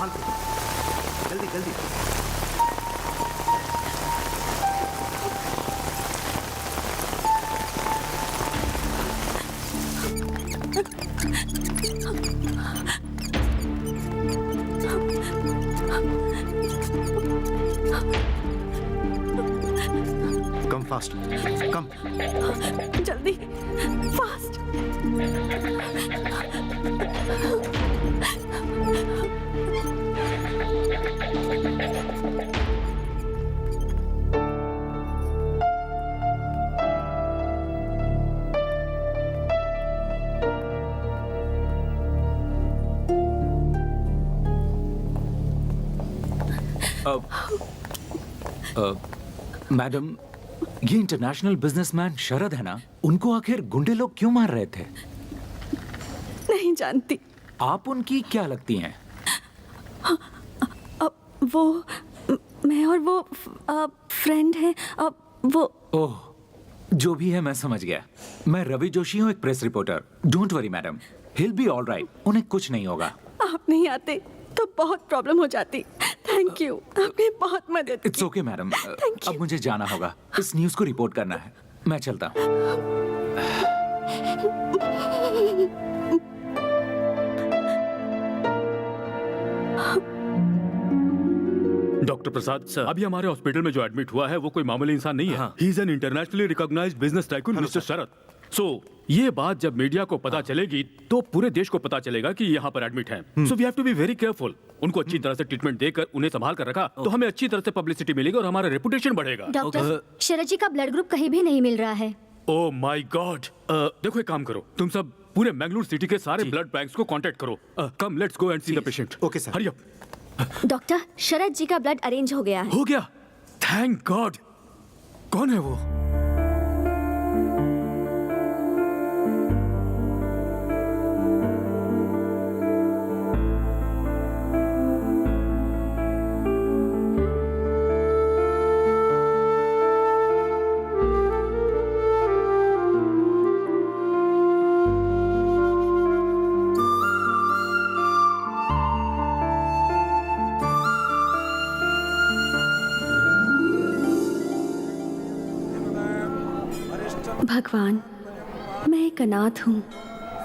संभाल के, जल्दी जल्दी। कम फास्ट, कम। जल्दी, फास्ट। मैडम, ये इंटरनेशनल बिजनेसमैन शरद है ना? उनको आखिर गुंडे लोग क्यों मार रहे थे? नहीं जानती। आप उनकी क्या लगती हैं? वो मैं और वो फ्रेंड है। वो ओह, जो भी है मैं समझ गया। मैं रवि जोशी हूँ, एक press reporter. Don't worry madam, hill be all right. उन्हें कुछ नहीं होगा। आप नहीं आते तो बहुत प्रॉब्लम हो जाती। थैंक यू, आपने बहुत मदद की। इट्स ओके मैडम, अब मुझे जाना होगा। इस न्यूज़ को रिपोर्ट करना है। मैं चलता हूँ। डॉक्टर प्रसाद सर, अभी हमारे हॉस्पिटल में जो एडमिट हुआ है वो कोई मामूली इंसान नहीं है। He is an internationally recognised business tycoon mister Sharad. So ये बात जब मीडिया को पता चलेगी तो पूरे देश को पता चलेगा कि यहाँ पर एडमिट हैं। So we have to be very careful. उनको अच्छी तरह से ट्रीटमेंट देकर उन्हें संभाल कर रखा तो हमें अच्छी तरह से पब्लिसिटी मिलेगी और हमारा रेपुटेशन बढ़ेगा। डॉक्टर, शरद जी का ब्लड ग्रुप कहीं भी नहीं मिल रहा है। Oh my God. देखो एक काम करो, तुम सब पूरे मैंगलोर सिटी के सारे ब्लड बैंक्स को कांटेक्ट करो। Come let's go and see the patient. Okay sir. Hurry up. Doctor, Sharad ji का ब्लड अरेंज हो गया है। हो गया? Thank God. कौन है वो? भगवान, मैं एक अनाथ हूँ,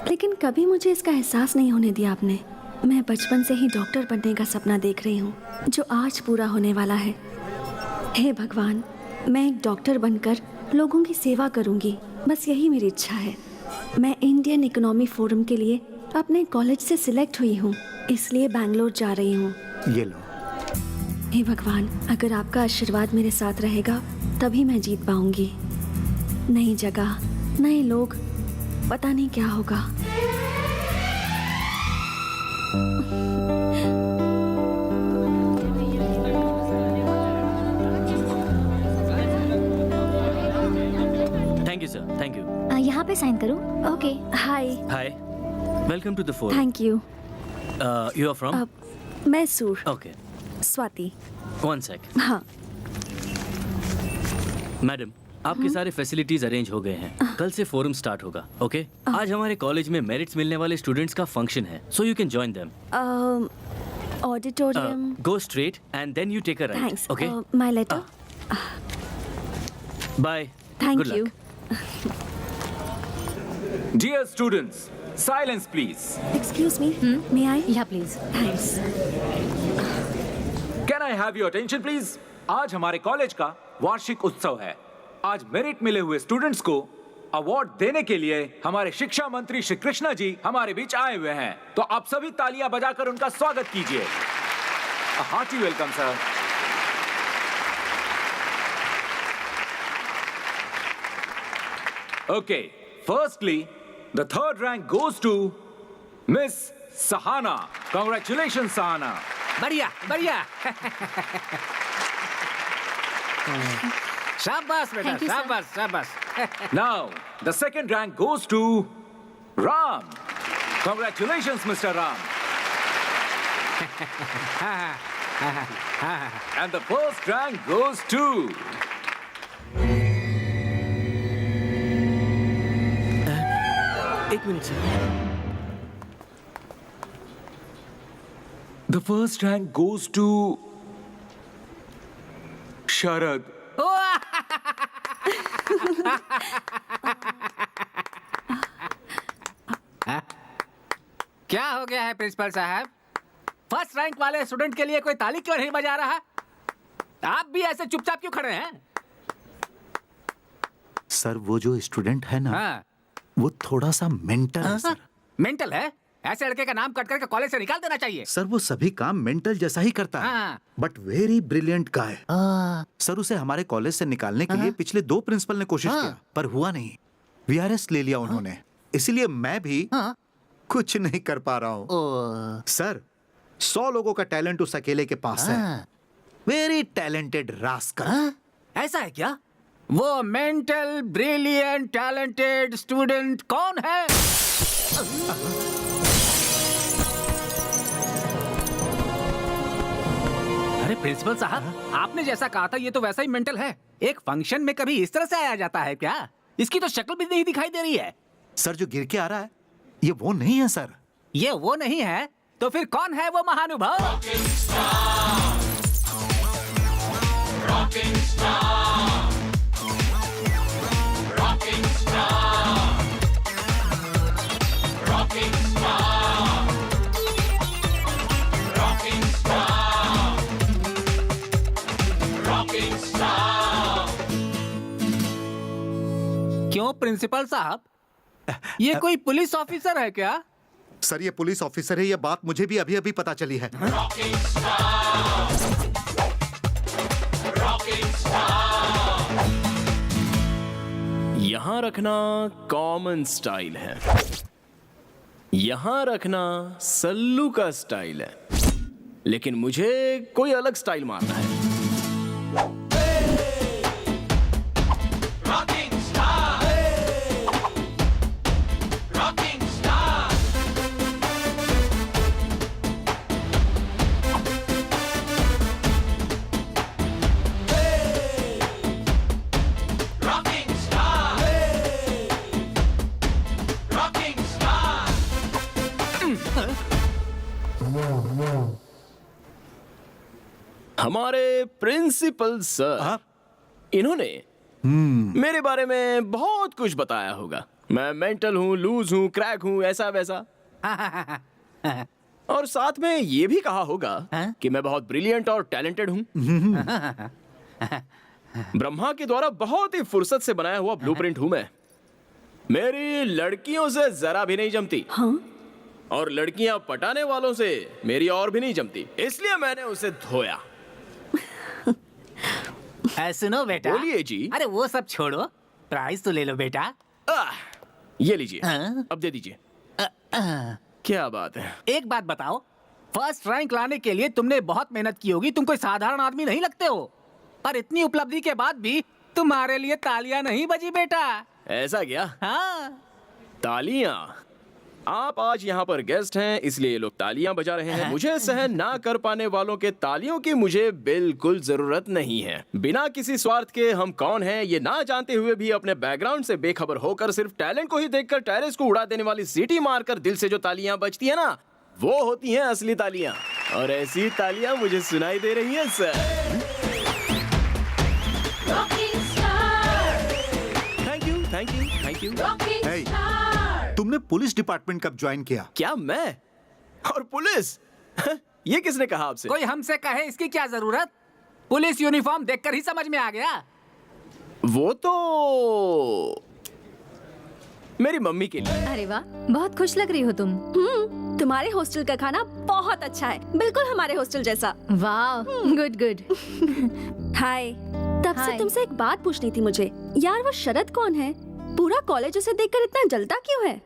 लेकिन कभी मुझे इसका एहसास नहीं होने दिया आपने। मैं बचपन से ही डॉक्टर बनने का सपना देख रही हूँ, जो आज पूरा होने वाला है। हे भगवान, मैं एक डॉक्टर बनकर लोगों की सेवा करूँगी, बस यही मेरी इच्छा है। मैं इंडियन इकोनॉमी फोरम के लिए अपने कॉलेज से सिलेक्ट हुई हूँ, इसलिए बैंगलोर जा रही हूँ। ये लो। हे भगवान, अगर आपका आशीर्वाद मेरे साथ रहेगा तभी मैं जीत पाऊंगी। नई जगह, नए लोग, पता नहीं क्या होगा। Thank you sir, thank you. यहाँ पे साइन करूँ? Okay. Hi. Hi, welcome to the forum. Thank you. You are from? Mysore. Okay, Swati. One sec. हाँ। मैडम, आपके सारे फैसिलिटीज अरेंज हो गए हैं। कल से फोरम स्टार्ट होगा। ओके? आज हमारे कॉलेज में मेरिट्स मिलने वाले स्टूडेंट्स का फंक्शन है, so you can join them. Auditorium. Go straight and then you take a right. Thanks. Okay? My letter. Bye. Thank you. Dear students, silence please. Excuse me, may I? Yeah please. Thanks. Can I have your attention please? आज हमारे college का वार्षिक उत्सव है। आज merit मिले हुए students को अवार्ड देने के लिए हमारे शिक्षा मंत्री श्री कृष्णा जी हमारे बीच आए हुए हैं। तो आप सभी तालियां बजाकर उनका स्वागत कीजिए। A hearty welcome, sir. Okay, firstly, the third rank goes to Miss Sahana. Congratulations, Sahana. बढ़िया बढ़िया। शाबाश बेटा, Thank you, sir. शाबाश शाबाश। Now, the second rank goes to Ram. Congratulations, Mr. Ram. And the first rank goes to एक minute sir. The first rank goes to Sharad. क्या हो गया है प्रिंसिपल साहब? फर्स्ट रैंक वाले स्टूडेंट के लिए कोई ताली क्यों नहीं बजा रहा? आप भी ऐसे चुपचाप क्यों खड़े हैं? सर वो जो स्टूडेंट है ना, हाँ, वो थोड़ा सा मेंटल है सर। मेंटल है? ऐसे लड़के का नाम कट करके कॉलेज से निकाल देना चाहिए। सर वो सभी काम मेंटल जैसा ही करता है, हाँ। But very brilliant guy. Sir उसे हमारे कॉलेज से निकालने के लिए पिछले 2 प्रिंसिपल ने कोशिश किया, पर हुआ नहीं। वीआरएस ले लिया उन्होंने, इसीलिए मैं भी कुछ नहीं कर पा रहा हूँ। सर 100 लोगों का टैलेंट उस अकेले के पास है। Very talented rascal. ऐसा है क्या? वो मेंटल ब्रिलियंट टैलेंटेड स्टूडेंट कौन है? अरे प्रिंसिपल साहब, आपने जैसा कहा था ये तो वैसा ही मेंटल है। एक फंक्शन में कभी इस तरह से आया जाता है क्या? इसकी तो शक्ल भी नहीं दिखाई दे रही है। सर जो गिर के आ रहा है ये वो नहीं है सर। ये वो नहीं है तो फिर कौन है वो महानुभाव? क्यों प्रिंसिपल साहब, ये कोई पुलिस ऑफिसर है क्या? सर ये पुलिस ऑफिसर है, ये बात मुझे भी अभी अभी पता चली है। यहाँ रखना कॉमन स्टाइल है, यहाँ रखना सल्लू का स्टाइल है, लेकिन मुझे कोई अलग स्टाइल मारना है। हमारे प्रिंसिपल सर, इन्होंने मेरे बारे में बहुत कुछ बताया होगा। मैं मेंटल हूँ, लूज हूँ, क्रैक हूँ, ऐसा वैसा। और साथ में ये भी कहा होगा कि मैं बहुत ब्रिलियंट और टैलेंटेड हूँ। ब्रह्मा के द्वारा बहुत ही फुर्सत से बनाया हुआ ब्लूप्रिंट हूँ मैं। मेरी लड़कियों से जरा भी नहीं जमती। और लड़कियां पटाने वालों से मेरी और भी नहीं जमती, इसलिए मैंने उसे धोया। सुनो बेटा। बोलिए जी। अरे वो सब छोड़ो, प्राइस तो ले लो बेटा। ये लीजिए, अब दे दीजिए। क्या बात है। एक बात बताओ, फर्स्ट रैंक लाने के लिए तुमने बहुत मेहनत की होगी, तुम कोई साधारण आदमी नहीं लगते हो। पर इतनी उपलब्धि के बाद भी तुम्हारे लिए तालियां नहीं बजी बेटा। ऐसा क्या? हाँ। तालियां? आप आज यहाँ पर गेस्ट हैं इसलिए ये लोग तालियां बजा रहे हैं। मुझे सहन ना कर पाने वालों के तालियों की मुझे बिल्कुल जरूरत नहीं है। बिना किसी स्वार्थ के हम कौन हैं ये ना जानते हुए भी अपने बैकग्राउंड से बेखबर होकर सिर्फ टैलेंट को ही देखकर टेरेस को उड़ा देने वाली सीटी मारकर दिल से जो तालियां बजती है ना, वो होती हैं असली तालियां। और ऐसी तालियां मुझे सुनाई दे रही हैं sir. Thank you, thank you, thank you. Hey, तुमने पुलिस डिपार्टमेंट कब ज्वाइन किया? क्या मैं? और पुलिस? ये किसने कहा आपसे? कोई हमसे कहे इसकी क्या जरूरत? पुलिस यूनिफॉर्म देखकर ही समझ में आ गया। वो तो मेरी मम्मी के लिए। अरे वाह, बहुत खुश लग रही हो तुम। तुम्हारे हॉस्टल का खाना बहुत अच्छा है, बिल्कुल हमारे हॉस्टल जैसा। वाह, गुड गुड। हाय। तब से हाय। तुमसे एक बात पूछनी थी मुझे। यार वो शरद कौन है? पूरा कॉलेज उसे देखकर इतना जलता क्यों है?